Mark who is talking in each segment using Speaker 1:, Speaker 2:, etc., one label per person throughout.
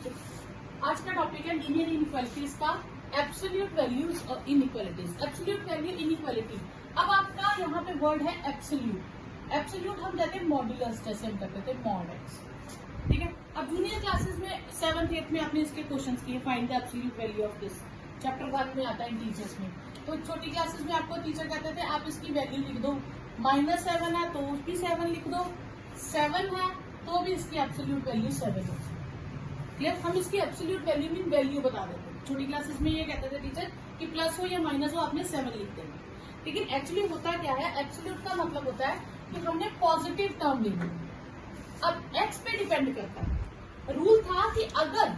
Speaker 1: आज का टॉपिक है लीनियर इनइक्वालिटीज का एब्सोल्यूट वैल्यूज और इनइक्वालिटीज। एब्सोल्यूट वैल्यू इनइक्वालिटी, अब आपका यहाँ पे वर्ड है एब्सोल्यूट। एब्सोल्यूट हम कहते हैं मॉड्यूलस, जैसे हम करते थे मॉड एक्स, ठीक है। अब जूनियर क्लासेस में 7th 8th में आपने इसके क्वेश्चंस किए, find the absolute value of this, chapter 1 में आता है टीचर्स में। तो छोटी क्लासेस में आपको टीचर कहते थे आप इसकी वैल्यू लिख दो, -7 है तो उसकी 7 लिख दो, 7 है तो भी इसकी एब्सोल्यूट वैल्यू 7 है। क्लियर? हम इसकी एब्सोल्यूट वैल्यू मीन वैल्यू बता देते हैं। छोटी क्लासेस में ये कहते थे टीचर कि प्लस हो या माइनस हो आपने 7 लिख देना। लेकिन एक्चुअली होता क्या है, एब्सोल्यूट का मतलब होता है कि हमने पॉजिटिव टर्म ली। अब एक्स पे डिपेंड करता है। रूल था कि अगर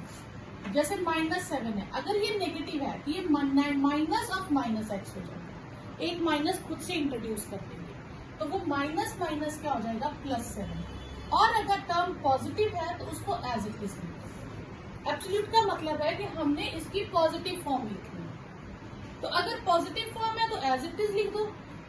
Speaker 1: जैसे -7 है, अगर ये नेगेटिव है तो ये माइनस ऑफ माइनस एक्स हो जाएगा। एक माइनस खुद से इंट्रोड्यूस कर देंगे तो वो माइनस माइनस क्या हो जाएगा, +7। और अगर टर्म पॉजिटिव है तो उसको एज इट इज लिखो। एब्सोल्यूट का मतलब है कि हमने इसकी पॉजिटिव फॉर्म लिखनी है। तो अगर पॉजिटिव फॉर्म है तो एज इट इज लिख दो,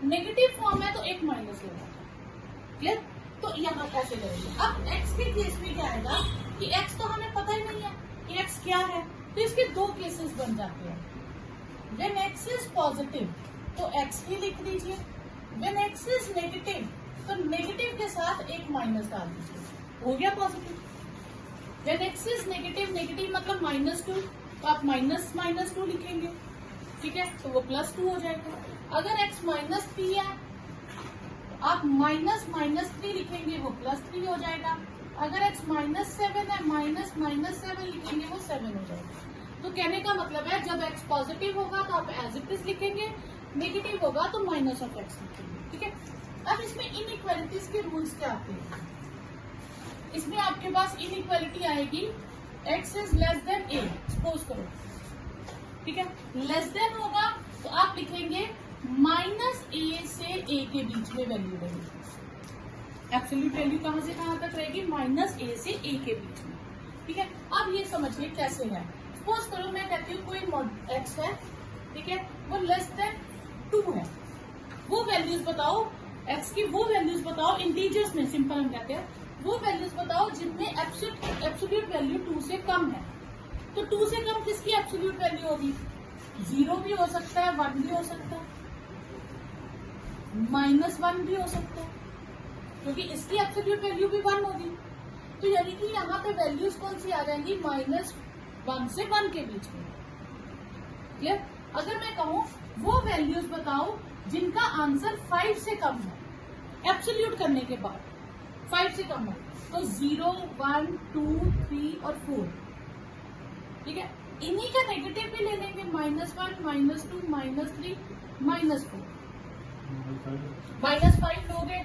Speaker 1: नेगेटिव फॉर्म है तो एक माइनस लगा दो। क्लियर? तो यहाँ कैसे करेंगे। अब एक्स के केस में क्या आएगा कि एक्स तो हमें पता ही नहीं है कि एक्स क्या है, तो इसके दो केसेस बन जाते हैं। व्हेन एक्स इज पॉजिटिव तो एक्स ही लिख दीजिए, व्हेन एक्स इज नेगेटिव तो नेगेटिव के साथ एक माइनस डाल दीजिए, हो गया positive. When x is negative, negative मतलब -2 तो आप -2 लिखेंगे, ठीक है, तो वो +2 हो जाएगा। अगर एक्स -3 है तो आप -3 लिखेंगे, वो +3 हो जाएगा। अगर x -7 है, -7 लिखेंगे, वो 7 हो जाएगा। तो कहने का मतलब है जब x पॉजिटिव होगा तो आप एज इट इज लिखेंगे, नेगेटिव होगा तो -(x) लिखेंगे, ठीक है। अब इसमें इनइक्वालिटीज के रूल्स क्या आते हैं। इसमें आपके पास इनइक्वालिटी आएगी x is less then a, suppose करो, ठीक है। लेस देन होगा तो आप लिखेंगे -a से a के बीच में वैल्यू रहेगी। एब्सोल्यूट वैल्यू कहां से कहां तक रहेगी, -a से a के बीच में, ठीक है। अब ये समझिए कैसे है। सपोज करो मैं कहती हूँ कोई x है, ठीक है, वो लेस देन 2 है। वो वैल्यूज बताओ, x की वो वैल्यूज बताओ इंटीजर्स में, सिंपल हम कहते हैं, वो वैल्यूज बताओ जिनमें एब्सोल्यूट वैल्यू 2 से कम है। तो 2 से कम किसकी एब्सोल्यूट वैल्यू होगी, 0 भी हो सकता है, 1 भी हो सकता है, -1 भी हो सकता है, क्योंकि इसकी एब्सोल्यूट वैल्यू भी 1 होगी। तो यानी कि यहाँ पे वैल्यूज कौन सी आ जाएंगी, -1 से 1 के बीच में। क्लियर? अगर मैं कहूँ वो वैल्यूज बताओ जिनका आंसर 5 से कम है, एब्सोल्यूट करने के बाद 5 से कम है, तो 0, 1, 2, 3 और 4, ठीक है। इन्हीं का नेगेटिव भी ले लेंगे, -1, -2, -3, -4, -5 लोगे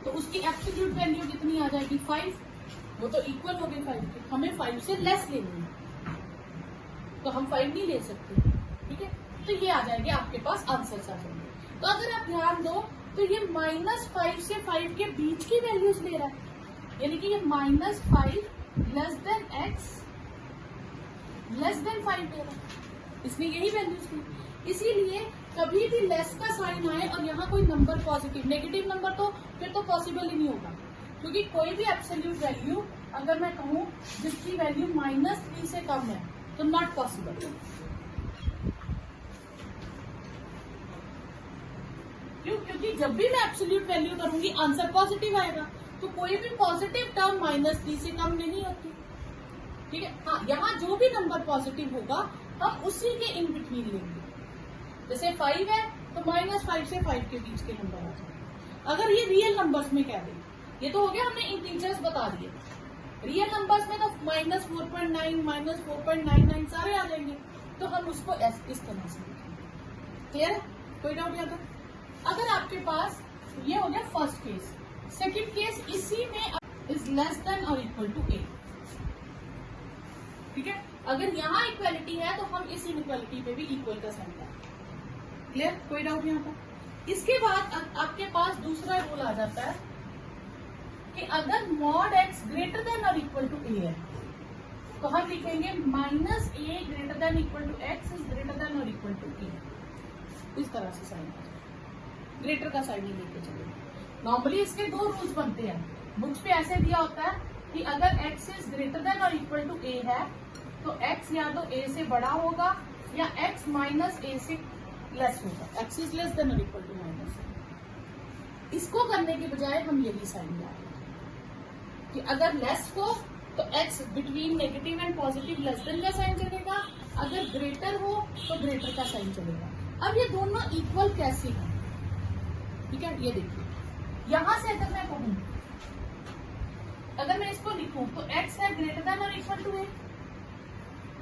Speaker 1: तो उसकी एब्सोल्यूट वैल्यू कितनी आ जाएगी, 5। वो तो इक्वल हो गई 5 के, हमें 5 से लेस लेनी है तो हम 5 नहीं ले सकते, ठीक है। तो ये आ जाएंगे आपके पास आंसर आ जाएंगे। तो अगर आप ध्यान दो तो ये -5 से 5 के बीच की वैल्यूज ले रहा है, यानी कि ये -5 less than x less then 5 ले रहा है, इसने यही वैल्यूज ली। इसीलिए कभी भी लेस का साइन आए और यहाँ कोई नंबर पॉजिटिव, नेगेटिव नंबर तो फिर तो पॉसिबल ही नहीं होगा, क्योंकि कोई भी एब्सोल्यूट वैल्यू अगर मैं कहूँ जिसकी वैल्यू -3 से कम है तो नॉट पॉसिबल। क्यों? क्योंकि जब भी मैं एब्सोल्यूट वैल्यू करूंगी आंसर पॉजिटिव आएगा, तो कोई भी पॉजिटिव टर्म -3 से कम नहीं होती, ठीक है। हाँ, यहाँ जो भी नंबर पॉजिटिव होगा हम उसी के इन बिटवीन लेंगे। जैसे 5 है तो -5 से 5 के बीच के नंबर आ जाए। अगर ये रियल नंबर्स में कह दें, ये तो हो गया हमने इंटीजर्स बता दिए, रियल नंबर्स में तो -4.9, -4.99 सारे आ जाएंगे, तो हम उसको इस तरह से लिखेंगे। क्लियर है? कोई डाउट यहाँ तक? अगर आपके पास ये हो गया फर्स्ट केस, सेकंड केस इसी में इज लेस देन और इक्वल टू a, ठीक है। अगर यहाँ इक्वालिटी है तो हम इस इनइक्वालिटी पे भी इक्वल का साइन लगाएंगे। क्लियर? कोई डाउट यहाँ पर? इसके बाद आपके पास दूसरा रूल आ जाता है कि अगर मॉड x ग्रेटर देन और इक्वल टू a है तो हम लिखेंगे -a greater than equal to x is greater than और इक्वल टू a। इस तरह से साइन आ जाए, ग्रेटर का साइन ही लेके चलेंगे। नॉर्मली इसके 2 रूल्स बनते हैं, बुक्स पे ऐसे दिया होता है कि अगर x इज ग्रेटर देन और इक्वल टू a है तो x या तो a से बड़ा होगा या x माइनस a से लेस होगा, x इज लेस देन और इक्वल टू माइनस। इसको करने के बजाय हम यही साइन लाएंगे कि अगर लेस हो तो x between negative and positive less than का साइन चलेगा, अगर ग्रेटर हो तो ग्रेटर का साइन चलेगा। अब ये दोनों इक्वल कैसे हैं, ठीक है, ये देखिए यहां से अगर मैं कहूं, अगर मैं इसको लिखूं तो x है ग्रेटर देन और इक्वल टू a,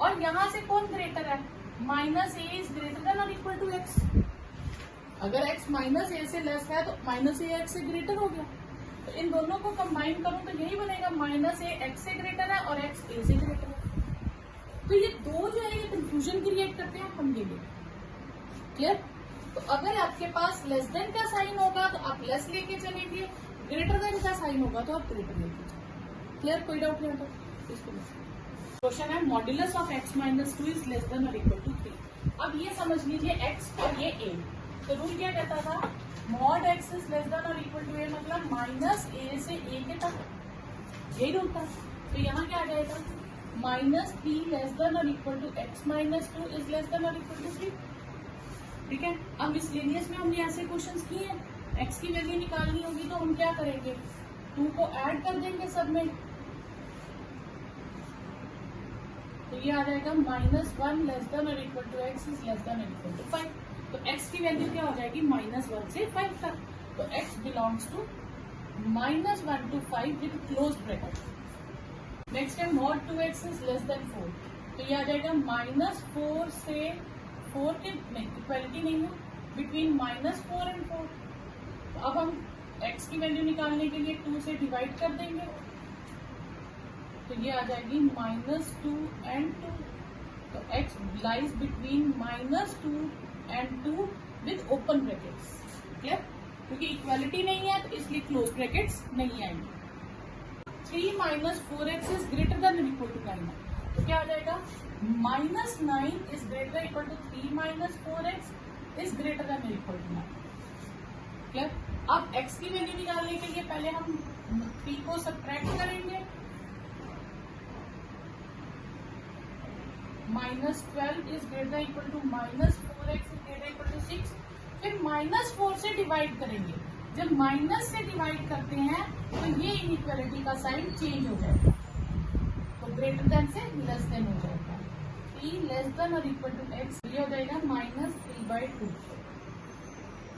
Speaker 1: और यहां से कौन ग्रेटर है, minus a is greater than और इक्वल टू x। अगर x माइनस a से लेस है तो माइनस a x से ग्रेटर हो गया, तो इन दोनों को कंबाइन करूं तो यही बनेगा, माइनस a x से ग्रेटर है और x a से ग्रेटर है। तो ये दो जो है ये कंफ्यूजन क्रिएट करते हैं, हम ये लेंगे। क्लियर? तो अगर आपके पास लेस देन का साइन होगा तो आप लेस लेके चलेंगे, ग्रेटर देन का साइन होगा तो आप ग्रेटर लेके चलेंगे। क्लियर? कोई डाउट नहीं आता इसको? क्वेश्चन है modulus of x minus 2 is less than और इक्वल टू 3। अब ये समझ लीजिए x और ये a, तो रूल क्या कहता था, mod x is less than और इक्वल टू a, मतलब माइनस a से a के तक, यही रूल था। तो यहाँ क्या आ जाएगा, माइनस 3 लेस देन और equal to x minus 2 is less than और इक्वल टू 3। ठीक है, अब मिसलेनियस में हमने ऐसे क्वेश्चंस किए हैं, x की वैल्यू निकालनी होगी तो हम क्या करेंगे, 2 को ऐड कर देंगे सब में, तो ये आ जाएगा माइनस 1 लेस देन और equal to x is less than और इक्वल टू 5। तो x की वैल्यू क्या हो जाएगी, माइनस 1 से 5 तक, तो x belongs to minus 1 to 5 with close bracket. Next है mod 2x is less than 4, तो ये आ जाएगा माइनस 4 से 4 के इक्वलिटी नहीं है, बिटवीन माइनस 4 एंड 4। तो अब हम x की वैल्यू निकालने के लिए 2 से डिवाइड कर देंगे, तो ये आ जाएगी माइनस 2 एंड 2। तो x lies between minus 2 and 2 with open brackets. Clear? क्योंकि इक्वालिटी नहीं है तो इसलिए क्लोज ब्रैकेट्स नहीं आएंगे। 3 minus 4x is greater than equal to 9, तो क्या आ जाएगा, minus 9 is greater equal to 3 minus 4x is greater than equal to 9। Clear? अब x की वैल्यू निकालने के लिए पहले हम 3 को सब्ट्रैक्ट करेंगे, minus 12 is greater equal to minus 4x is greater equal to 6, फिर माइनस 4 से डिवाइड करेंगे। जब माइनस से डिवाइड करते हैं तो ये इनइक्वालिटी का साइन चेंज हो जाएगा, तो ग्रेटर देन से लेस देन हो जाएगा, 3 लेस देन और इक्वल टू x, ये हो जाएगा माइनस 3/2।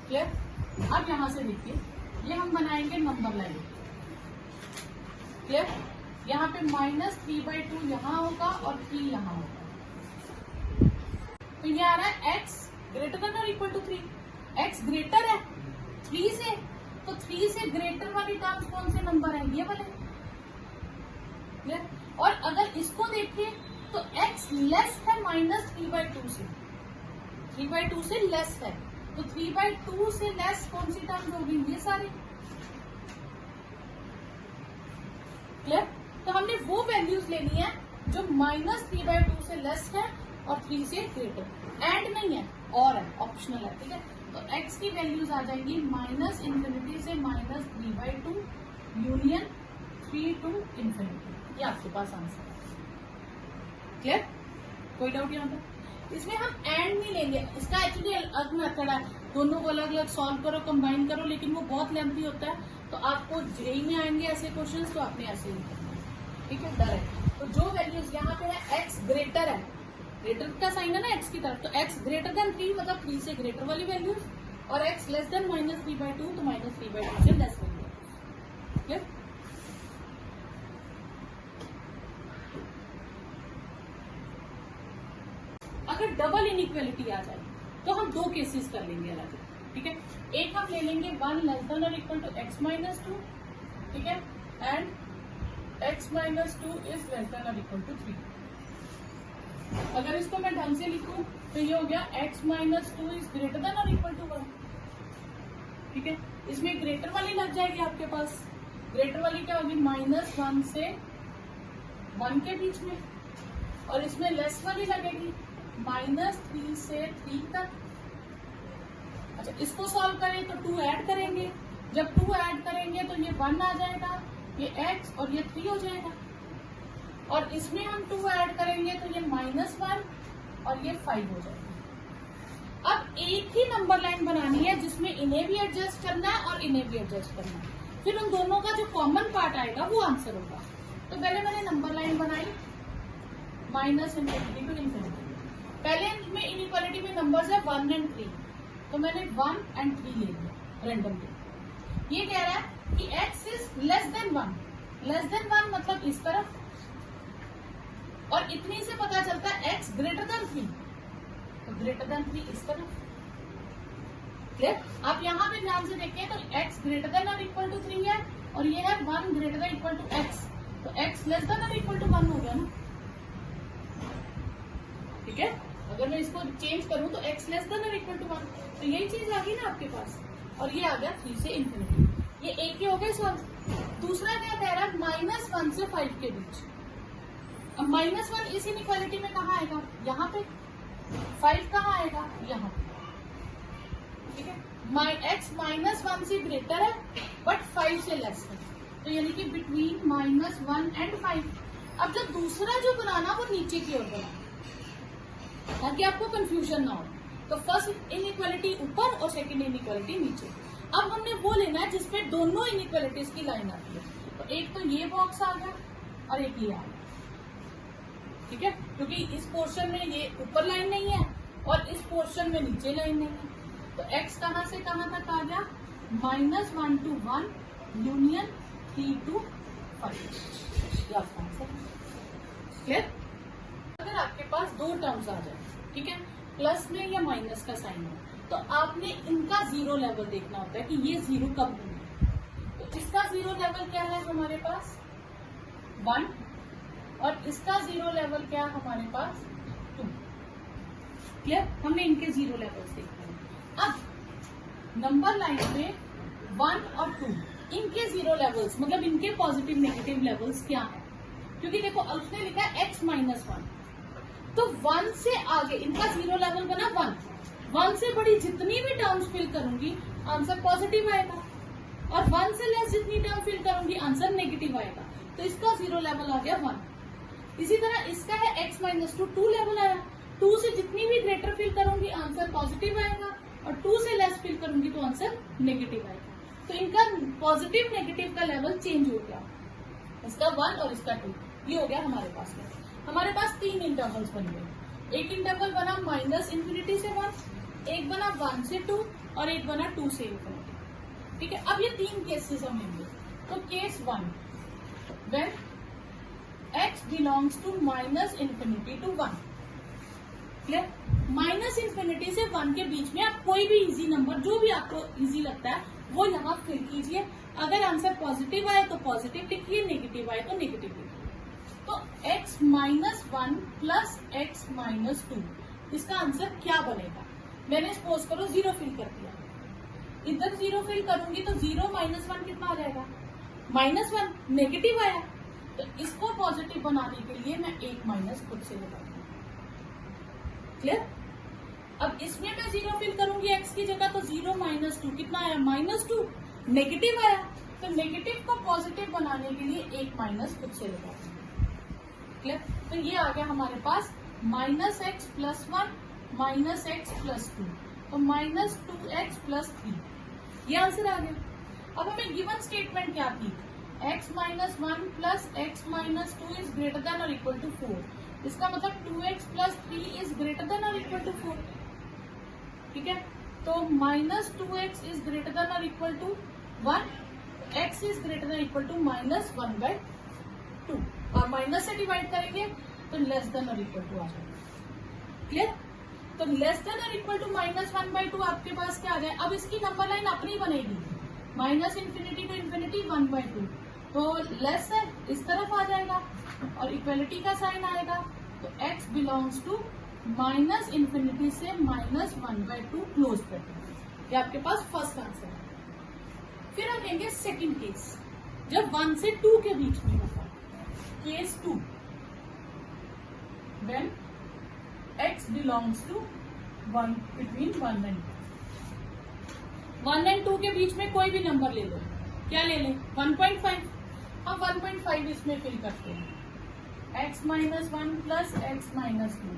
Speaker 1: क्लियर? अब यहां से देखिए, ये हम बनाएंगे नंबर लाइन। क्लियर? यहाँ पे माइनस 3/2 यहाँ होगा और 3 यहाँ होगा, तो ये आ रहा है x ग्रेटर देन और इक्वल टू 3। x ग्रेटर है 3 से, तो 3 से ग्रेटर वाली टर्म्स कौन से नंबर है, ये वाले। और अगर इसको देखिए तो x लेस है माइनस 3/2 से, 3/2 से लेस है, तो 3/2 से लेस कौन सी टर्म्स होगी, ये सारी। क्लियर? तो हमने वो वैल्यूज लेनी है जो माइनस 3/2 से लेस है और 3 से ग्रेटर, एंड नहीं है और है, ऑप्शनल है। ठीक है, तो x की वैल्यूज आ जाएंगी माइनस इन्फिनिटी से माइनस 3/2 यूनियन 3 टू इन्फिनिटी, ये आपके पास आंसर है। क्लियर? कोई डाउट यहाँ पर? इसमें हम एंड नहीं लेंगे, इसका एक्चुअली अलग मेथड है, दोनों को अलग अलग सॉल्व करो, कंबाइन करो, लेकिन वो बहुत लेंथी होता है, तो आपको जेई में आएंगे ऐसे क्वेश्चंस तो आपने ऐसे ही करना है। ठीक है, डायरेक्ट। तो जो वैल्यूज यहाँ पे है, x ग्रेटर है, ग्रेटर का साइन है ना x की तरफ, तो x ग्रेटर देन 3 मतलब 3 से ग्रेटर वाली वैल्यूज, और x लेस देन माइनस 3/2 तो माइनस 3/2 से लेस वैल्यू। क्लियर? अगर डबल इनइक्वालिटी आ जाए तो हम दो केसेस कर लेंगे अलग। ठीक है, एक हम ले लेंगे 1 लेस देन और इक्वल टू x माइनस 2, ठीक है, and x minus 2 is less than और इक्वल टू 3। अगर इसको मैं ढंग से लिखूं तो ये हो गया x minus 2 is greater than और इक्वल टू 1। ठीक है, इसमें ग्रेटर वाली लग जाएगी आपके पास, ग्रेटर वाली क्या होगी, माइनस 1 से 1 के बीच में, और इसमें लेस वाली लगेगी माइनस 3 से 3 तक। अच्छा, इसको सॉल्व करें तो 2 ऐड करेंगे, जब 2 ऐड करेंगे तो ये 1 आ जाएगा, ये x और ये 3 हो जाएगा, और इसमें हम 2 ऐड करेंगे तो ये और ये 5 हो जाएगा। अब एक ही नंबर लाइन बनानी है जिसमें इन्हें भी एडजस्ट करना है और इन्हें भी एडजस्ट करना है, फिर उन दोनों का जो कॉमन पार्ट आएगा वो आंसर होगा। तो पहले मैंने नंबर लाइन बनाई माइनस इनफिनिटी टू इनफिनिटी। पहले में इनइक्वालिटी में नंबर्स है 1 एंड 3, तो मैंने 1 एंड 3 ले लिया रेंडमली। ये कह रहा है कि x is less then 1, less then 1 मतलब इस तरफ, और इतनी से पता चलता है x ग्रेटर देन 3, तो ग्रेटर देन 3 इस तरफ। क्लियर? आप यहाँ पे ध्यान से देखिए तो x ग्रेटर देन और इक्वल टू 3 है, और ये है 1 greater than equal to x, तो x लेस देन और इक्वल टू 1 हो गया ना। ठीक है, अगर मैं इसको चेंज करूं तो x लेस देन और इक्वल टू 1, तो यही चीज आ गई ना आपके पास, और ये आ गया 3 से इन्फिनिटी। ये एक ही हो गए सॉल्व। दूसरा क्या कह रहा है, -1 से 5 के बीच। अब -1 इस इनइक्वालिटी में कहाँ आएगा, यहाँ पे। 5 कहाँ आएगा, यहाँ पे। ठीक है, x -1 से ग्रेटर है बट 5 से लेस है, तो यानी कि बिटवीन -1 एंड 5। अब जो दूसरा जो बनाना वो नीचे की ओर बना, ताकि आपको कंफ्यूजन ना हो। तो फर्स्ट इनइक्वालिटी ऊपर और सेकंड इनइक्वालिटी नीचे। अब हमने वो लेना है जिसपे दोनों इनइक्वालिटीज की लाइन आती है, तो एक तो ये बॉक्स आ गया और एक ये आ गया। ठीक है, क्योंकि इस पोर्शन में ये ऊपर लाइन नहीं है और इस पोर्शन में नीचे लाइन नहीं है, तो x कहां से कहां तक आ गया, -1 to 1 यूनियन 3 to 5। क्लियर? अगर आपके पास दो टर्म्स आ जाए, ठीक है, प्लस में या माइनस का साइन है, तो आपने इनका जीरो लेवल देखना होता है कि ये जीरो कब होंगे। तो इसका जीरो लेवल क्या है हमारे पास 1, और इसका जीरो लेवल क्या है हमारे पास 2। क्लियर? हमने इनके जीरो लेवल्स देखने हैं। अब नंबर लाइन में 1 और 2 इनके जीरो लेवल्स, मतलब इनके पॉजिटिव नेगेटिव लेवल्स क्या है, क्योंकि देखो उसने लिखा है x -1, तो 1 से आगे इनका जीरो लेवल बना 1 से बड़ी जितनी भी टर्म्स फिल करूंगी आंसर पॉजिटिव आएगा, और 1 से लेस जितनी टर्म फिल करूंगी आंसर नेगेटिव आएगा, तो इसका जीरो लेवल आ गया 1। इसी तरह इसका है x -2, 2 लेवल आया, 2 से जितनी भी ग्रेटर फिल करूंगी आंसर पॉजिटिव आएगा, और 2 से लेस फिल करूंगी तो आंसर नेगेटिव आएगा। तो इनका पॉजिटिव नेगेटिव का लेवल चेंज हो गया, इसका 1 और इसका 2, ये हो गया हमारे पास में। हमारे पास 3 इंटरवल्स बन गए। एक इंटरवल बना -∞ से 1, एक बना 1 से 2, और एक बना 2 से ∞। ठीक है, अब ये 3 केसेस हम लेंगे। तो case 1, when x belongs to -∞ to 1। Clear? -∞ से 1 के बीच में आप कोई भी इजी नंबर, जो भी आपको इजी लगता है वो यहाँ फिल कीजिए। अगर आंसर पॉजिटिव आए तो पॉजिटिव लिखिए, नेगेटिव आए तो नेगेटिव लिखिए। तो x -1 प्लस x -2, इसका आंसर क्या बनेगा। मैंने सपोज करो 0 फिल कर दिया, इधर 0 फिल करूंगी तो 0 -1 कितना आ जाएगा, -1, नेगेटिव आया, तो इसको पॉजिटिव बनाने के लिए मैं एक माइनस खुद से लगाऊंगी। क्लियर? अब इसमें मैं 0 फिल करूंगी x की जगह, तो 0 -2 कितना आया, -2, नेगेटिव आया, तो नेगेटिव को पॉजिटिव बनाने के लिए एक माइनस खुद से लगाऊंगी। क्लियर? तो ये आ गया हमारे पास -x + 1 -x + 2, तो -2x + 3, ये आंसर आ गया। अब हमें गिवन स्टेटमेंट क्या थी, x -1 plus x -2 is greater than और इक्वल टू 4, इसका मतलब 2x + 3 इज ग्रेटर देन और इक्वल टू 4। ठीक है, तो -2x इज ग्रेटर देन और equal to 1, x is greater than equal to -1/2, और माइनस से डिवाइड करेंगे तो लेस देन और इक्वल टू आ जाएगा। क्लियर? तो लेस देन और इक्वल टू -1/2 आपके पास क्या आ गया। अब इसकी नंबर लाइन अपनी बनेगी, -∞ to ∞ 1/2, तो लेस है इस तरफ आ जाएगा और इक्वलिटी का साइन आएगा, तो x बिलोंग्स टू -∞ से -1/2 क्लोज ब्रैकेट। ये आपके पास फर्स्ट आंसर है। फिर हम लेंगे सेकंड केस, जब 1 से 2 के बीच में होगा। Case 2, when x belongs to 1 between 1 and 2। 1 and 2 के बीच में कोई भी नंबर ले लो, क्या ले लें, 1.5। हम 1.5 इसमें फिल करते हैं, x -1 प्लस x -2।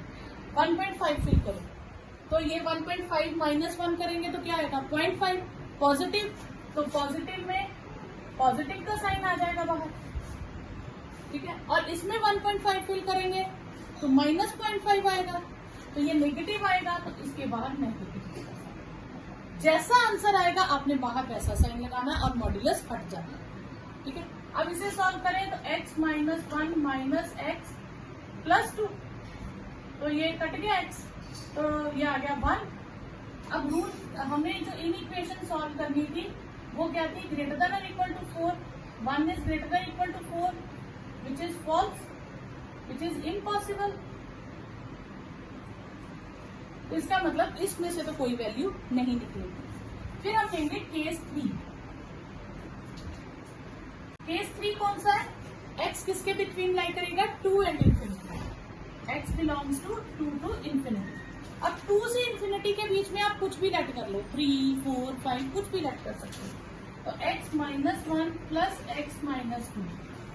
Speaker 1: 1.5 फिल करो, तो ये 1.5 माइनस 1 करेंगे तो क्या आएगा 0.5 पॉजिटिव, तो पॉजिटिव में पॉजिटिव का साइन आ जाएगा बाहर, ठीक है। और इसमें 1.5 फिल करेंगे तो माइनस 0.5 आएगा, तो ये नेगेटिव आएगा, तो इसके बाहर नेगेटिव। जैसा आंसर आएगा आपने बाहर वैसा साइन लगाना है और मॉड्यूलस हट जाना है, ठीक है। अब इसे सॉल्व करें तो x minus 1 minus x plus 2, तो ये कट गया x, तो ये आ गया 1। अब रूट हमें जो इन इक्वेशन सॉल्व करनी थी वो क्या थी, ग्रेटर देन और equal to 4, 1 is greater than equal to 4 which is false, which is impossible. तो इसका मतलब इसमें से तो कोई वैल्यू नहीं निकलेगी। फिर हम लेंगे केस 3। केस 3 कौन सा है, x किसके बिटवीन लाई करेगा, 2 and infinity, x belongs to 2 to infinity. अब 2 से इंफिनिटी के बीच में आप कुछ भी लेट कर लो, 3, 4, 5 कुछ भी लेट कर सकते हो। तो x minus 1 plus x minus 2,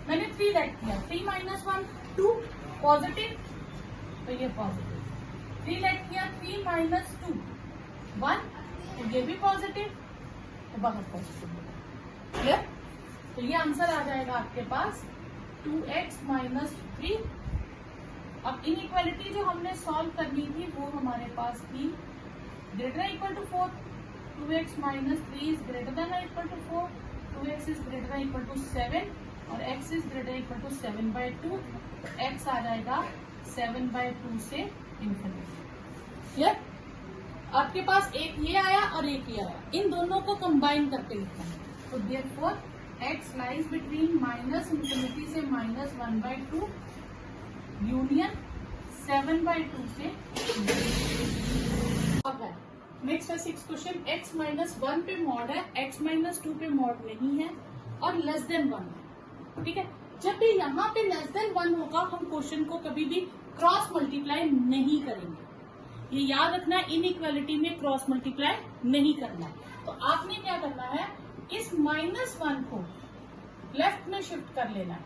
Speaker 1: मैंने 3 लेट किया, 3 माइनस 1 2 पॉजिटिव, तो ये पॉजिटिव, 3 लेट किया, 3 माइनस 2 1, तो ये भी पॉजिटिव, तो बाहर पॉजिटिव, क्लियर। तो ये आंसर आ जाएगा आपके पास 2x माइनस 3। अब इनइक्वालिटी जो हमने सॉल्व करनी थी वो हमारे पास थी greater equal to 4, 2x minus 3 is greater than equal to 4, 2x is greater than equal to 7 और x is greater equal to 7/2, तो x आ जाएगा 7/2 से इंफिनिटी, क्लियर। आपके पास एक ये आया और एक ये आया, इन दोनों को कंबाइन करके लिखना है, तो therefore x lies between minus infinity से माइनस 1/2 यूनियन 7/2 से। नेक्स्ट है 6 क्वेश्चन, x माइनस 1 पे मॉड है, x माइनस 2 पे मॉड नहीं है और लेस देन 1 है, ठीक है। जब भी यहाँ पे लेस देन 1 होगा हम क्वेश्चन को कभी भी क्रॉस मल्टीप्लाई नहीं करेंगे, ये याद रखना, इनइक्वालिटी में क्रॉस मल्टीप्लाई नहीं करना है। तो आपने क्या करना है, इस -1 को लेफ्ट में शिफ्ट कर लेना है,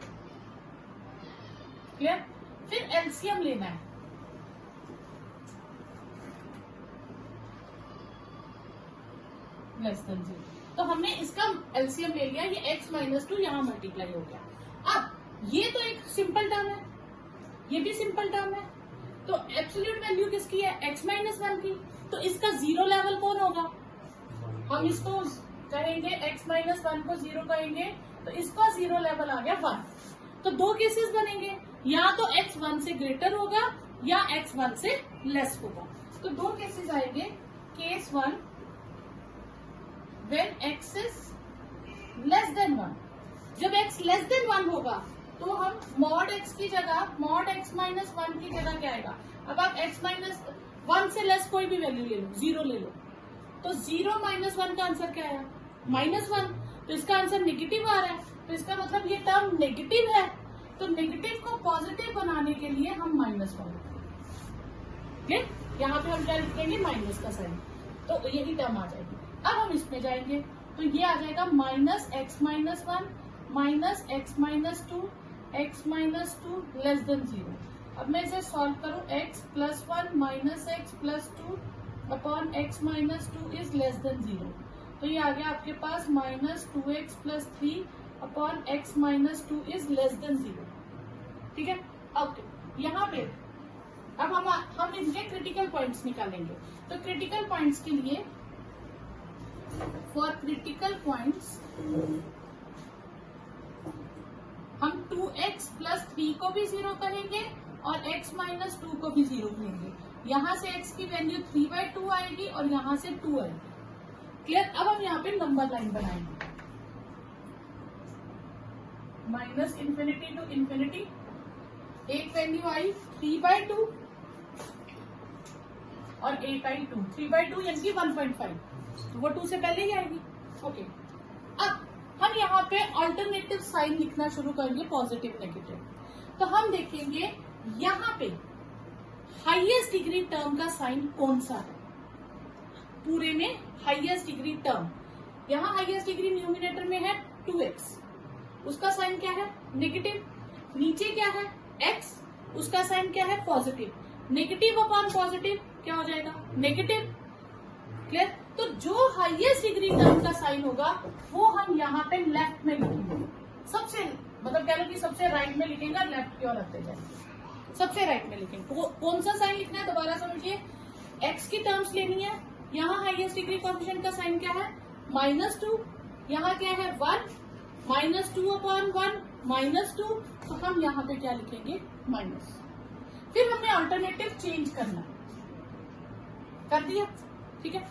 Speaker 1: क्लियर। फिर एलसीएम लेना है, लेस देन 0, तो हमने इसका एलसीएम ले लिया, ये x माइनस 2 यहाँ मल्टीप्लाई हो गया। अब ये तो एक सिंपल टर्म है, ये भी सिंपल टर्म है, तो एब्सोल्यूट वैल्यू किसकी है, x माइनस 1 की, तो इसका 0 लेवल कौन होगा, हम इसको कहेंगे x माइनस 1 को 0 कहेंगे, तो इसका 0 लेवल आ गया 1। तो दो केसेस बनेंगे, या तो x 1 से ग्रेटर होगा या x 1 से लेस होगा। तो दो केसेस आएंगे, case 1 when x is less then 1, जब x लेस देन 1 होगा तो हम मॉड x की जगह मॉड x माइनस 1 की जगह क्या आएगा, अब आप x माइनस 1 से लेस कोई भी वैल्यू ले लो, 0 ले लो, तो 0 माइनस 1 का आंसर क्या आया, -1, तो इसका आंसर नेगेटिव आ रहा है, तो इसका मतलब ये टर्म नेगेटिव है, तो नेगेटिव को पॉजिटिव बनाने के लिए हम -1 लिखेंगे, यहाँ पे हम क्या लिखेंगे, माइनस का साइन, तो यही टर्म आ जाएगी। अब हम इसमें जाएंगे तो ये आ जाएगा -x minus 1 minus x minus 2 x minus 2 less than 0। अब मैं इसे सॉल्व करूं, x plus 1 minus x plus 2 upon x minus 2 is less then 0, तो ये आ गया आपके पास -2x plus 3 upon x minus 2 is less then 0, ठीक है। ओके, यहाँ पे अब हम इनके क्रिटिकल पॉइंट्स निकालेंगे, तो क्रिटिकल पॉइंट्स के लिए फॉर क्रिटिकल पॉइंट्स हम 2x प्लस 3 को भी 0 करेंगे और x माइनस 2 को भी 0 करेंगे, यहाँ से x की वैल्यू 3/2 आएगी और यहाँ से 2 आएगी, क्लियर। अब हम यहाँ पे नंबर लाइन बनाएंगे, माइनस इंफिनिटी टू इंफिनिटी, एक वैल्यू आई 3/2 और एक आई 2, 3/2 यानी कि 1.5, तो वो 2 से पहले ही आएगी, ओके। अब हम यहाँ पे अल्टरनेटिव साइन लिखना शुरू करेंगे, पॉजिटिव नेगेटिव, तो हम देखेंगे यहाँ पे हाईएस्ट डिग्री टर्म का साइन कौन सा है, पूरे में हाईएस्ट डिग्री टर्म, यहाँ हाईएस्ट डिग्री न्यूमिनेटर में है 2x, उसका साइन क्या है, नेगेटिव, नीचे क्या है x, उसका साइन क्या है, पॉजिटिव, नेगेटिव अपॉन पॉजिटिव क्या हो जाएगा, नेगेटिव। क्लियर। तो जो हाईएस्ट डिग्री टर्म का साइन होगा वो हम यहाँ पे लेफ्ट में लिखेंगे, सबसे मतलब कह लो कि सबसे राइट में लिखेंगे, लेफ्ट की ओर आते जाएंगे, सबसे राइट में लिखेंगे। कौन सा साइन लिखना है दोबारा समझिए, एक्स की टर्म्स लेनी है। यहाँ हाईएस्ट डिग्री कोएफिशिएंट का साइन क्या है, -2, यहाँ क्या है 1, -2 अपॉन 1 -2, तो हम यहाँ पे क्या लिखेंगे माइनस। फिर हमें अल्टरनेटिव चेंज करना है, कर दिया, ठीक है।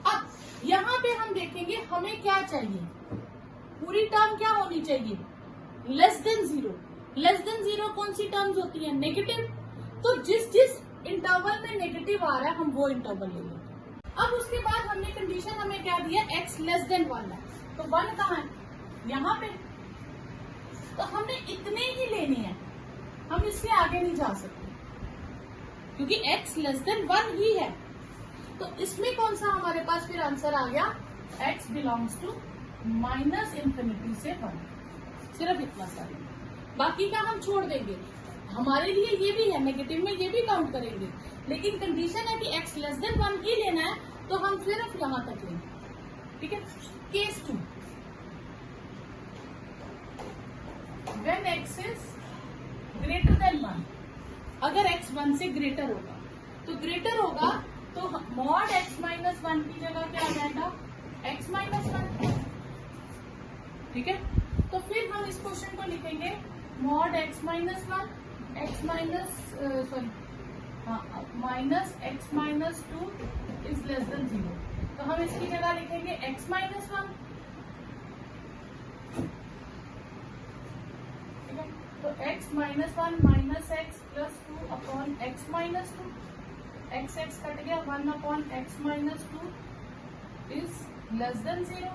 Speaker 1: अब यहाँ पे हम देखेंगे हमें क्या चाहिए, पूरी टर्म क्या होनी चाहिए, less than zero. Less than zero कौन सी टर्म्स होती है, नेगेटिव। तो जिस जिस इंटरवल में नेगेटिव आ रहा है हम वो इंटरवल ले लेंगे। अब उसके बाद हमने कंडीशन हमें क्या दिया, x लेस देन 1 है, तो 1 कहाँ है, यहाँ पे। तो हमने इतने ही लेने हैं, हम इससे आगे नहीं जा सकते क्योंकि x लेस देन 1 ही है। तो इसमें कौन सा हमारे पास फिर आंसर आ गया, x बिलोंग्स टू -∞ से 1, सिर्फ इतना सा। बाकी का हम छोड़ देंगे, हमारे लिए ये भी है, नेगेटिव में ये भी काउंट करेंगे, लेकिन कंडीशन है कि x लेस देन 1 ही लेना है, तो हम सिर्फ यहां तक लेंगे, ठीक है। Case 2, when x is greater then 1, अगर x 1 से ग्रेटर होगा, तो ग्रेटर होगा तो मॉड x माइनस 1 की जगह क्या आ जाएगा, x माइनस 1, ठीक है। तो फिर हम इस क्वेश्चन को लिखेंगे mod x minus 1 x minus minus x minus 2 is less then 0, तो हम इसकी जगह लिखेंगे x माइनस 1, ठीक है। तो x minus 1 minus x plus 2 upon x minus 2, x x cut गया, 1 upon x minus 2 is less then 0।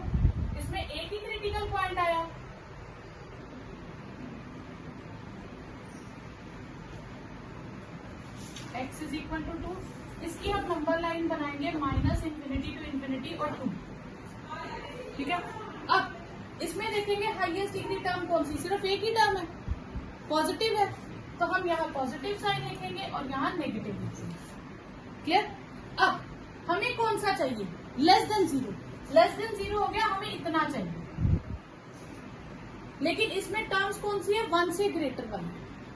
Speaker 1: इसमें एक ही क्रिटिकल पॉइंट आया, x इज इक्वल टू 2, इसकी हम नंबर लाइन बनाएंगे -∞ to ∞ और 2, ठीक है। अब इसमें देखेंगे हाईएस्ट डिग्री टर्म कौन सी, सिर्फ एक ही टर्म है, पॉजिटिव है, तो हम यहाँ पॉजिटिव साइन लिखेंगे और यहाँ नेगेटिव लिखेंगे, क्लियर। अब हमें कौन सा चाहिए, लेस देन 0, लेस देन 0 हो गया, हमें इतना चाहिए, लेकिन इसमें टर्म्स कौन सी है, 1 से ग्रेटर 1,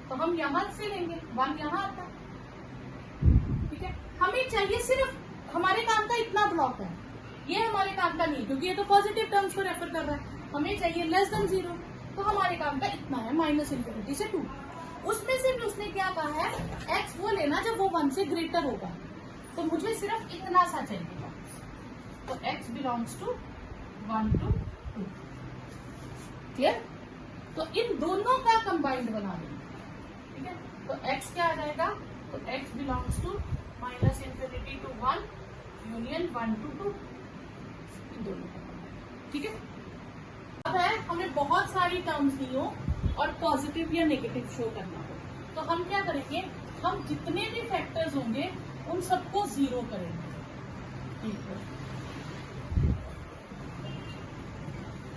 Speaker 1: तो हम यहाँ से लेंगे, 1 यहाँ आता है, ठीक है। हमें चाहिए सिर्फ, हमारे काम का इतना ब्लॉक है, ये हमारे काम का नहीं, क्योंकि ये तो पॉजिटिव टर्म्स को रेफर कर रहा है। हमें चाहिए लेस देन 0, तो हमारे काम का इतना है, -∞ से 2। उसमें से भी उसने क्या कहा है, x वो लेना जब वो 1 से ग्रेटर होगा, तो मुझे सिर्फ इतना सा चाहिए, तो x belongs to 1 to 2, clear. तो इन दोनों का कंबाइंड बना लेंगे, ठीक है। तो x क्या आ जाएगा, तो x belongs to -∞ to 1 union 1 to 2, इन दोनों का, ठीक है। अब है हमें बहुत सारी टर्म्स दी हो और पॉजिटिव या नेगेटिव शो करना हो, तो हम क्या करेंगे, हम जितने भी फैक्टर्स होंगे उन सबको 0 करेंगे, ठीक है।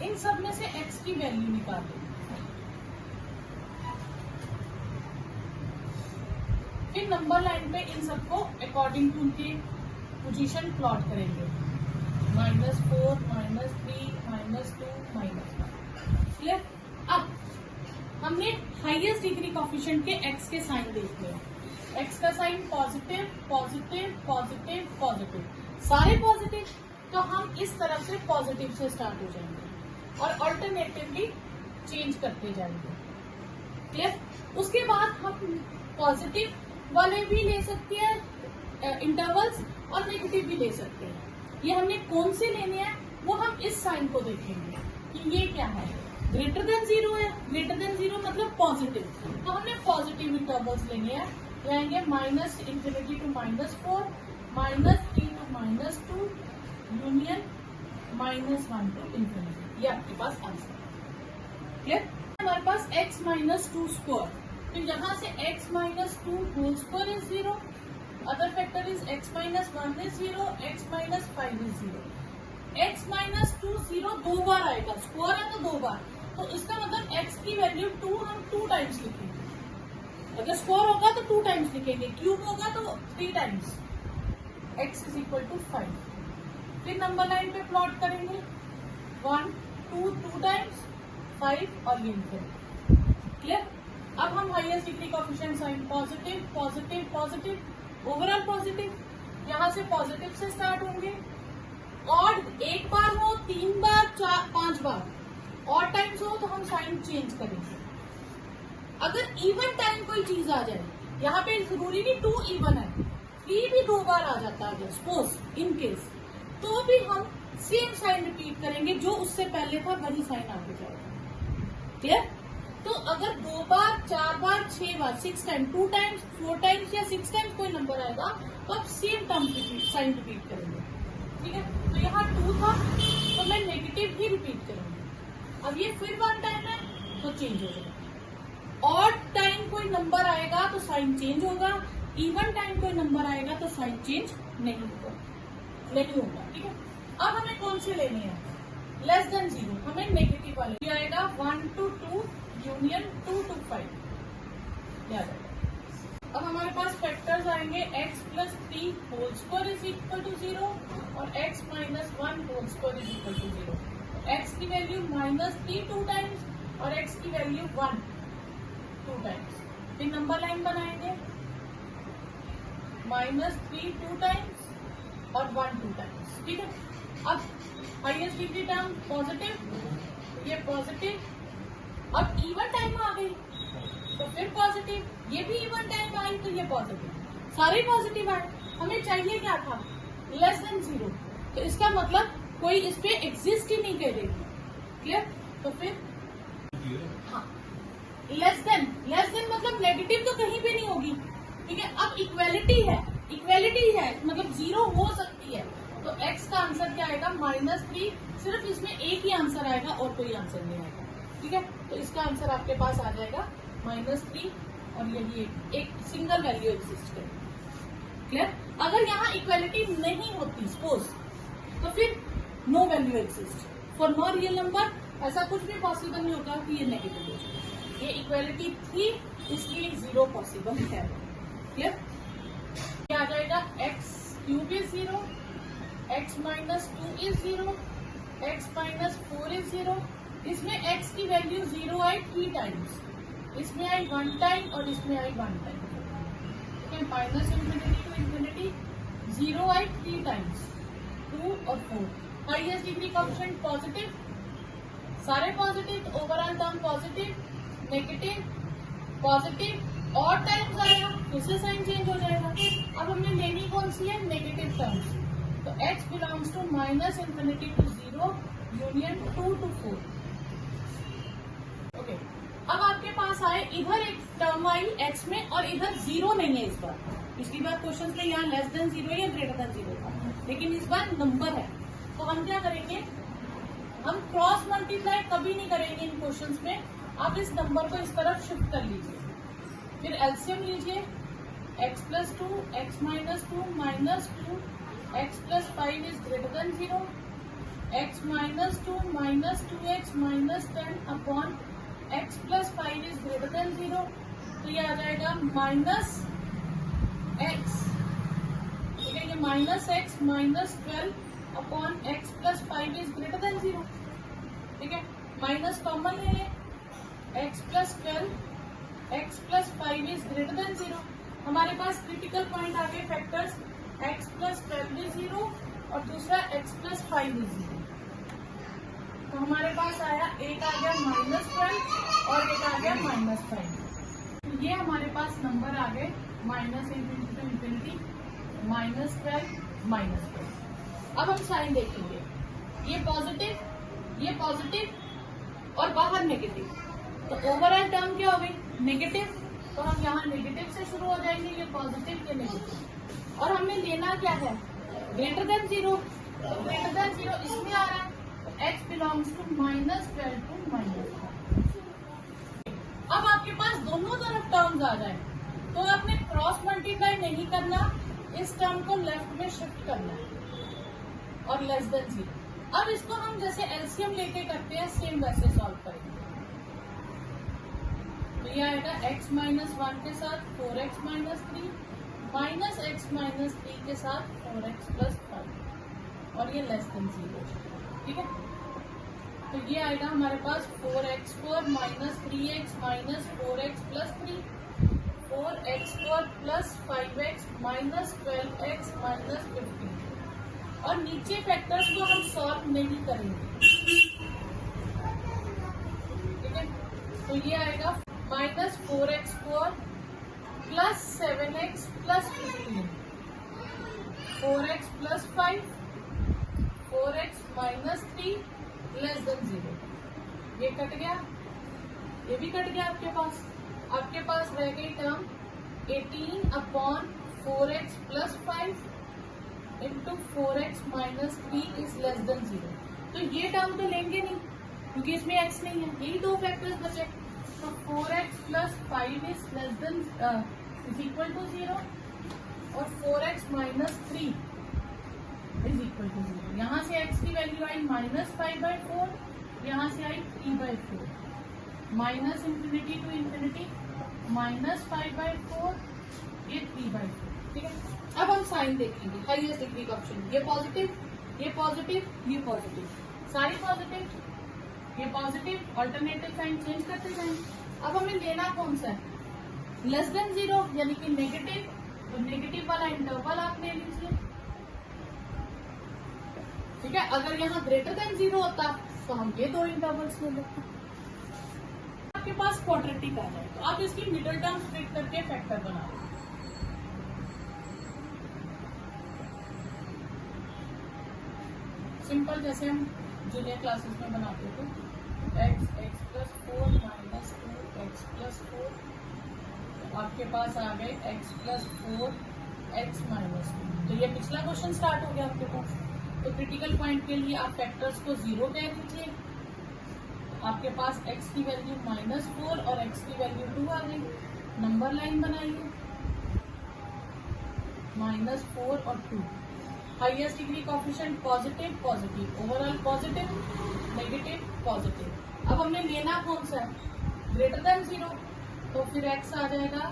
Speaker 1: इन सब में से x की वैल्यू निकाल देंगे, फिर नंबर लाइन पे इन सबको अकॉर्डिंग टू उनकी पोजीशन प्लॉट करेंगे, -4 -3 -2 -1, क्लियर। अब हमने हाईएस्ट डिग्री कोएफिशिएंट के x के साइन देख लिया, x का sign positive positive positive positive, सारे पॉजिटिव, तो हम इस तरफ से पॉजिटिव से स्टार्ट हो जाएंगे और अल्टरनेटिवली चेंज करते जाएंगे, क्लियर। उसके बाद हम पॉजिटिव वाले भी ले सकते हैं इंटरवल्स और नेगेटिव भी ले सकते हैं, ये हमने कौन से लेने हैं वो हम इस साइन को देखेंगे कि ये क्या है, ग्रेटर देन 0 है, ग्रेटर देन 0 मतलब पॉजिटिव, तो हमने पॉजिटिव इंटरवल्स लेने हैं, रहेंगे -∞ to -4, -3 to -2 यूनियन -1 to ∞, ये आपके पास आंसर, क्लियर। हमारे पास x माइनस 2 स्क्वायर, तो यहाँ से x minus 2 whole square is 0, other factor is x minus 1 is 0, x minus 5 is 0, x minus 2 0 दो बार आएगा, स्क्वायर है तो दो बार, तो इसका मतलब x की वैल्यू 2 हम 2 टाइम्स लिखेंगे, अगर स्क्वायर होगा तो 2 टाइम्स लिखेंगे, क्यूब होगा तो 3 times. x is equal to 5। फिर नंबर लाइन पे प्लॉट करेंगे 1 2 2 टाइम्स 5 और ये क्लियर। अब हम highest degree coefficient sign positive positive positive overall positive, यहाँ से पॉजिटिव से स्टार्ट होंगे। ऑड एक बार हो, 3 बार, 4 5 बार ऑड टाइम्स हो तो हम साइन चेंज करेंगे। अगर इवन टाइम कोई चीज आ जाए, यहाँ पे जरूरी नहीं 2 इवन है, 3 भी 2 बार आ जाता है सपोज इन केस, तो भी हम सेम साइन रिपीट करेंगे, जो उससे पहले था वही साइन आगे जाएगा। क्लियर। तो अगर 2 बार 4 बार 6 बार 6 टाइम 2 टाइम्स 4 टाइम्स या 6 टाइम्स कोई नंबर आएगा तो आप सेम टर्म साइन रिपीट करेंगे। ठीक है, तो यहाँ 2 था तो मैं नेगेटिव ही रिपीट करूंगी। अब ये फिर 1 टाइम है तो चेंज हो जाएगा। ऑड टाइम कोई नंबर आएगा तो साइन चेंज होगा, इवन टाइम कोई नंबर आएगा तो साइन चेंज नहीं होगा। ठीक है, अब हमें कौन से लेने हैं? लेस देन 0, हमें नेगेटिव वाले आएगा 1 to 2 यूनियन 2 to 5 याद आएगा। अब हमारे पास फैक्टर्स आएंगे x plus 3 whole square is equal to 0 और x minus 1 whole square is equal to 0। x की वैल्यू -3 2 टाइम्स और x की वैल्यू 1 2 टाइम्स। फिर नंबर लाइन बनाएंगे -3 2 टाइम्स और 1 2 टाइम्स। ठीक है, अब हाईएस्ट डिग्री टर्म पॉजिटिव, ये पॉजिटिव। अब इवन टाइम आ गई तो फिर पॉजिटिव, ये भी इवन टाइम आई तो ये पॉजिटिव, सारे पॉजिटिव आए। हमें चाहिए क्या था? लेस देन 0, तो इसका मतलब कोई इस पे एग्जिस्ट ही नहीं करेगी। क्लियर। तो फिर हाँ, लेस देन मतलब नेगेटिव तो कहीं भी नहीं होगी। ठीक है, अब इक्वेलिटी है मतलब 0 हो सकती है, तो x का आंसर क्या आएगा? -3। सिर्फ इसमें एक ही आंसर आएगा और कोई आंसर नहीं आएगा। ठीक है, तो इसका आंसर आपके पास आ जाएगा -3 और यही एक सिंगल वैल्यू एग्जिस्ट करेगी। क्लियर। अगर यहाँ इक्वेलिटी नहीं होती सपोज, तो फिर no value exist for no real number. ऐसा कुछ भी पॉसिबल नहीं होता कि ये नेगेटिव हो जाए। ये इक्वेलिटी थी इसलिए 0 पॉसिबल है। क्लियर। क्या आ जाएगा? x cube is 0, x minus 2 is 0, x minus 4 is 0। इसमें x की वैल्यू 0 आई 3 टाइम्स, इसमें आई 1 टाइम और इसमें आई 1 टाइम। ठीक है, -∞ to ∞, 0 आई 3 टाइम्स, 2 और 4। हाईएस्ट डिग्री कोएफिशिएंट पॉजिटिव, सारे positive, overall term positive, negative, positive, और टाइम्स आएगा फिर से साइन चेंज हो जाएगा। अब हमें लेनी कौन सी है? Negative terms. तो x belongs to -∞ to 0 union 2 to 4। Okay, अब आपके पास आए इधर एक टर्म आई x में और इधर 0 नहीं है इस बार। पिछली बार क्वेश्चन में यहाँ लेस देन 0 या ग्रेटर देन 0 था, लेकिन इस बार नंबर है। तो हम क्या करेंगे? हम क्रॉस मल्टीप्लाई कभी नहीं करेंगे इन क्वेश्चंस में। आप इस नंबर को इस तरफ शिफ्ट कर लीजिए, फिर एलसीएम लीजिए। x plus 2 x minus 2 -2 x plus 5 is greater then 0, x minus 2 -2x minus 10 upon x plus 5 is greater then 0। तो ये आ जाएगा -x, ठीक है, ये -x minus 12 upon x plus 5 is greater then 0। ठीक है, माइनस कॉमन ले लें, x plus 12 x plus 5 is greater then 0। हमारे पास क्रिटिकल पॉइंट आ गए फैक्टर्स, x प्लस 12 इज 0 और दूसरा x प्लस 5 इज 0। तो हमारे पास आया, एक आ गया -12 और एक आ गया -5। तो ये हमारे पास नंबर आ गए -∞ to ∞, -12 -12। अब हम साइन देखेंगे, ये पॉजिटिव और बाहर नेगेटिव, तो ओवरऑल टर्म क्या हो गई? नेगेटिव। तो हम यहाँ नेगेटिव से शुरू हो जाएंगे, ये पॉजिटिव ये नेगेटिव। और हमें लेना क्या है? Greater than 0। तो ग्रेटर देन 0 इसमें आ रहा है, तो x बिलोंग्स टू -12 to -12। अब आपके पास दोनों तरफ टर्म्स आ जाए तो आपने क्रॉस मल्टीप्लाई नहीं करना, इस टर्म को लेफ्ट में शिफ्ट करना है और लेस देन 0। अब इसको हम जैसे एलसीएम लेके करते हैं सेम वैसे सॉल्व करेंगे। तो ये आएगा x माइनस 1 के साथ 4x minus 3 minus x minus 3 के साथ 4x प्लस 5 और ये लेस देन 0। ठीक है, तो ये आएगा हमारे पास 4x square minus 3x minus 4x plus 3 4x square plus 5x minus 12x minus 15 और नीचे फैक्टर्स को हम सॉल्व नहीं करेंगे। ठीक है, तो ये आएगा minus 4x square plus 7x plus 15 4x plus 5 4x minus 3 less then 0। ये कट गया, ये भी कट गया। आपके पास रह गई term 18 upon 4x plus 5 into 4x minus 3 is less then 0। तो ये टर्म तो लेंगे नहीं क्योंकि इसमें x नहीं है, यही दो फैक्टर्स बचे। तो 4x plus 5 is less than is equal to 0 और 4x minus 3 is equal to 0। यहाँ से x की वैल्यू आई -5/4, यहाँ से आई 3/4, माइनस इंफिनिटी टू इंफिनिटी -5/4, ये 3/4। ठीक है, अब हम साइन देखेंगे। हाईएस्ट डिग्री का ऑप्शन, ये पॉजिटिव, ये पॉजिटिव, ये पॉजिटिव, सारी पॉजिटिव, ये पॉजिटिव, ऑल्टरनेटिव साइन चेंज करते जाएंगे। अब हमें लेना कौन सा है, लेस देन 0 यानी कि नेगेटिव, तो नेगेटिव वाला इंटरवल आप ले लीजिए। ठीक है, अगर यहाँ ग्रेटर देन 0 होता तो हम ये दो इंटरवल्स ले लेते। आपके पास क्वाड्रेटिक आ जाए तो आप इसकी मिडिल टर्म स्प्लिट करके फैक्टर बना लो। सिंपल जैसे हम जूनियर क्लासेस में बनाते थे, x plus 4 minus 2x plus 4, तो आपके पास आ गए x प्लस 4 x माइनस 2। तो ये पिछला क्वेश्चन स्टार्ट हो गया आपके पास। तो क्रिटिकल पॉइंट के लिए आप फैक्टर्स को 0 कह दीजिए। आपके पास x की वैल्यू -4 और x की वैल्यू 2 आ गई। नंबर लाइन बनाइए, -4 और 2। Highest degree coefficient positive positive, overall positive negative positive. अब हमने लेना कौन सा है, ग्रेटर देन 0, तो फिर x आ जाएगा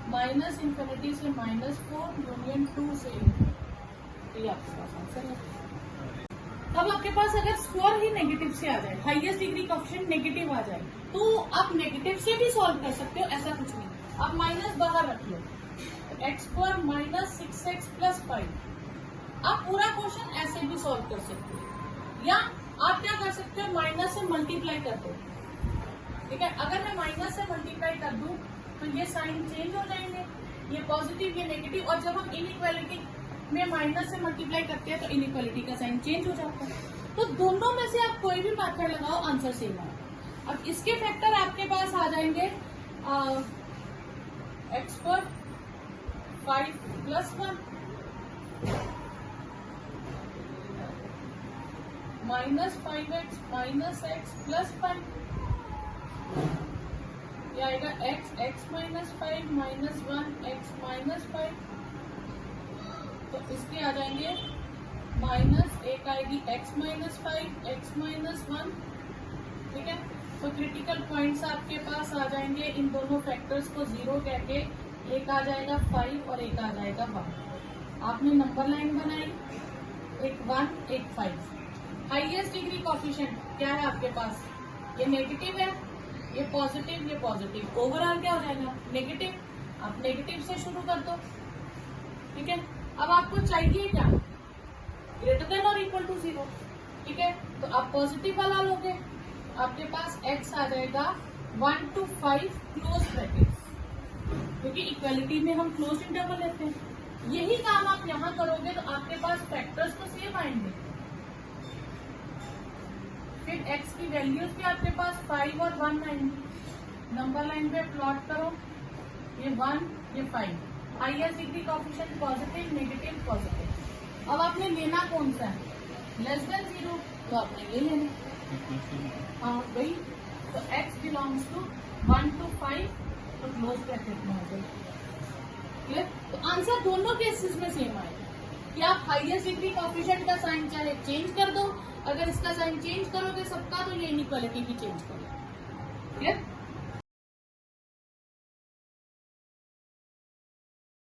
Speaker 1: माइनस इंफिनिटी से -4 यूनियन 2 से इंफिनिटी। ये आपके पास आंसर है। अब आपके पास अगर स्क्वायर ही नेगेटिव से आ जाए, हाईएस्ट डिग्री कोएफिशिएंट नेगेटिव आ जाए, तो आप नेगेटिव से भी सॉल्व कर सकते हो, ऐसा कुछ नहीं। आप माइनस बाहर रख लो, X square minus 6x plus 5। आप पूरा क्वेश्चन ऐसे भी सॉल्व कर सकते हो, या आप क्या कर सकते हो, माइनस से मल्टीप्लाई कर दो। ठीक है, अगर मैं माइनस से मल्टीप्लाई कर दूं तो ये साइन चेंज हो जाएंगे, ये पॉजिटिव ये नेगेटिव, और जब हम इनइक्वालिटी में माइनस से मल्टीप्लाई करते हैं तो इनइक्वालिटी का साइन चेंज हो जाता है। तो दोनों में से आप कोई भी मेथड लगाओ, आंसर सेम है। अब इसके फैक्टर आपके पास आ जाएंगे x पर 5 plus 1 -5x minus x plus 5, ये आएगा x minus 5 minus 1x minus 5। तो इसके आ जाएंगे माइनस, एक आएगी x माइनस 5 x माइनस 1। ठीक है, तो क्रिटिकल पॉइंट्स आपके पास आ जाएंगे, इन दोनों फैक्टर्स को 0 कह के, एक आ जाएगा 5 और एक आ जाएगा 1। आपने नंबर लाइन बनाई, एक 1 एक 5। हाईएस्ट डिग्री कोएफिशिएंट क्या है आपके पास, ये नेगेटिव है, ये पॉजिटिव, ओवरऑल क्या हो जाएगा नेगेटिव। आप नेगेटिव से शुरू कर दो। ठीक है, अब आपको चाहिए क्या, ग्रेटर देन और इक्वल टू 0। ठीक है, तो आप पॉजिटिव वाला लोगे, आपके पास x आ जाएगा 1 to 5 क्लोज ब्रैकेट्स, क्योंकि इक्वालिटी में हम क्लोज इंटरवल लेते हैं। यही काम आप यहाँ करोगे तो आपके पास फैक्टर्स तो सेम आएंगे। फिर x की वैल्यूज भी आपके पास 5 और 1 आएंगी। नंबर लाइन पे प्लॉट करो, ये 1 ये 5। Highest degree coefficient positive negative positive. अब आपने लेना कौन सा है, लेस देन 0, तो आपने ये लेना। हाँ वही, तो x बिलोंग्स टू 1 to 5, तो क्लोज ब्रैकेट में आ जाए। क्लियर, तो आंसर दोनों केसेस में सेम आएगा कि आप हाईएस्ट डिग्री कोएफिशिएंट का साइन चाहे चेंज कर दो, अगर इसका साइन चेंज करोगे सबका तो ये इनइक्वालिटी भी चेंज करोगे। क्लियर।